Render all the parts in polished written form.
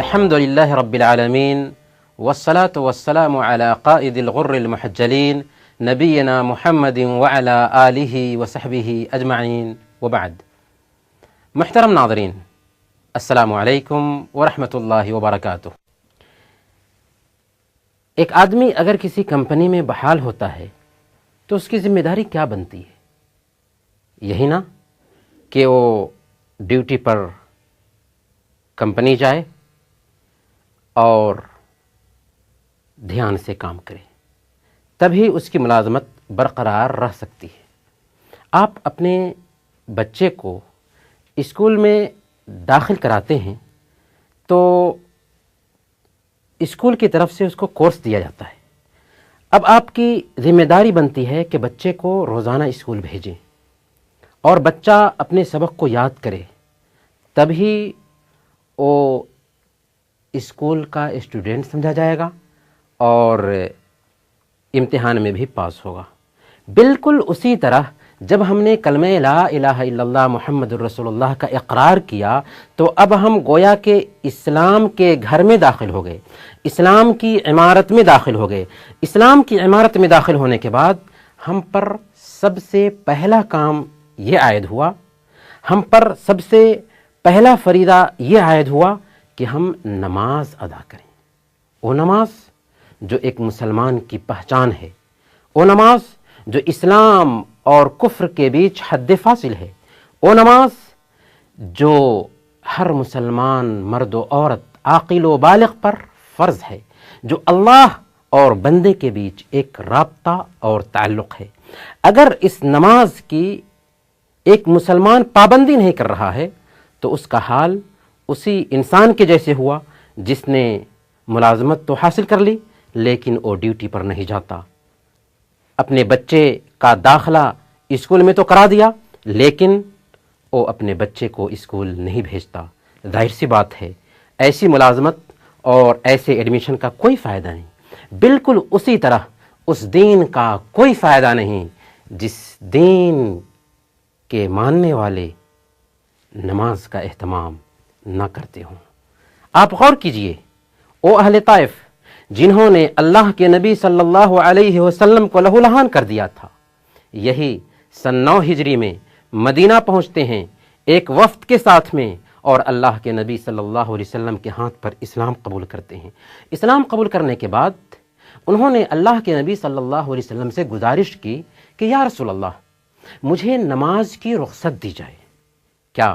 الحمد لله رب العالمين والصلاة والسلام على قائد الغر المحجلين نبينا محمد وعلى آله وصحبه اجمعین وبعد۔ محترم ناظرین، السلام علیکم ورحمۃ اللہ وبرکاتہ۔ ایک آدمی اگر کسی کمپنی میں بحال ہوتا ہے تو اس کی ذمہ داری کیا بنتی ہے؟ یہی نا کہ وہ ڈیوٹی پر کمپنی جائے اور دھیان سے کام کرے، تبھی اس کی ملازمت برقرار رہ سکتی ہے۔ آپ اپنے بچے کو اسکول میں داخل کراتے ہیں تو اسکول کی طرف سے اس کو کورس دیا جاتا ہے۔ اب آپ کی ذمہ داری بنتی ہے کہ بچے کو روزانہ اسکول بھیجیں اور بچہ اپنے سبق کو یاد کرے، تبھی وہ اسکول کا اسٹوڈنٹ سمجھا جائے گا اور امتحان میں بھی پاس ہوگا۔ بالکل اسی طرح جب ہم نے کلمہ لا الہ الا اللہ محمد الرسول اللہ کا اقرار کیا تو اب ہم گویا کہ اسلام کے گھر میں داخل ہو گئے، اسلام کی عمارت میں داخل ہو گئے۔ اسلام کی عمارت میں داخل ہونے کے بعد ہم پر سب سے پہلا کام یہ عائد ہوا، ہم پر سب سے پہلا فریضہ یہ عائد ہوا کہ ہم نماز ادا کریں۔ وہ نماز جو ایک مسلمان کی پہچان ہے، وہ نماز جو اسلام اور کفر کے بیچ حد فاصل ہے، وہ نماز جو ہر مسلمان مرد و عورت عاقل و بالغ پر فرض ہے، جو اللہ اور بندے کے بیچ ایک رابطہ اور تعلق ہے۔ اگر اس نماز کی ایک مسلمان پابندی نہیں کر رہا ہے تو اس کا حال اسی انسان کے جیسے ہوا جس نے ملازمت تو حاصل کر لی لیکن وہ ڈیوٹی پر نہیں جاتا۔ اپنے بچے کا داخلہ اسکول میں تو کرا دیا لیکن وہ اپنے بچے کو اسکول نہیں بھیجتا۔ ظاہر سی بات ہے ایسی ملازمت اور ایسے ایڈمیشن کا کوئی فائدہ نہیں۔ بالکل اسی طرح اس دین کا کوئی فائدہ نہیں جس دین کے ماننے والے نماز کا اہتمام نہ کرتے ہوں۔ آپ غور کیجئے، او اہل طائف جنہوں نے اللہ کے نبی صلی اللہ علیہ وسلم کو لہو لہان کر دیا تھا، یہی سن 9 ہجری میں مدینہ پہنچتے ہیں ایک وفد کے ساتھ میں اور اللہ کے نبی صلی اللہ علیہ وسلم کے ہاتھ پر اسلام قبول کرتے ہیں۔ اسلام قبول کرنے کے بعد انہوں نے اللہ کے نبی صلی اللہ علیہ وسلم سے گزارش کی کہ یا رسول اللہ، مجھے نماز کی رخصت دی جائے۔ کیا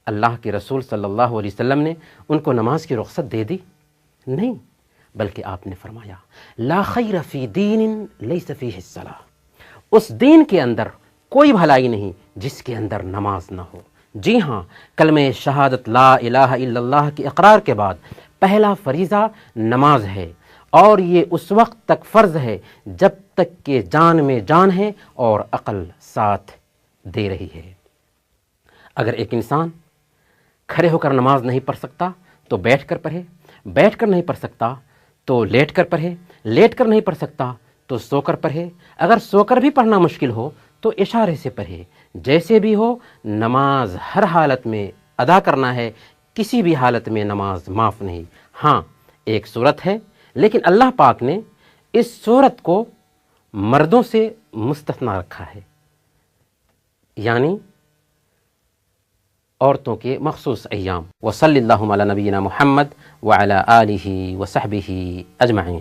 اللہ کے رسول صلی اللہ علیہ وسلم نے ان کو نماز کی رخصت دے دی؟ نہیں، بلکہ آپ نے فرمایا لا خیر فی دین لیس فیہ الصلاۃ، اس دین کے اندر کوئی بھلائی نہیں جس کے اندر نماز نہ ہو۔ جی ہاں، کلمہ شہادت لا الہ الا اللہ کے اقرار کے بعد پہلا فریضہ نماز ہے، اور یہ اس وقت تک فرض ہے جب تک کہ جان میں جان ہے اور عقل ساتھ دے رہی ہے۔ اگر ایک انسان کھڑے ہو کر نماز نہیں پڑھ سکتا تو بیٹھ کر پڑھے، بیٹھ کر نہیں پڑھ سکتا تو لیٹ کر پڑھے، لیٹ کر نہیں پڑھ سکتا تو سو کر پڑھے، اگر سو کر بھی پڑھنا مشکل ہو تو اشارے سے پڑھے۔ جیسے بھی ہو نماز ہر حالت میں ادا کرنا ہے، کسی بھی حالت میں نماز معاف نہیں۔ ہاں، ایک صورت ہے لیکن اللہ پاک نے اس صورت کو مردوں سے مستثنی رکھا ہے، یعنی عورتوں کے مخصوص ایام۔ وصلی اللہ علی نبینا محمد وعلی آلہ وصحبہ اجمعین۔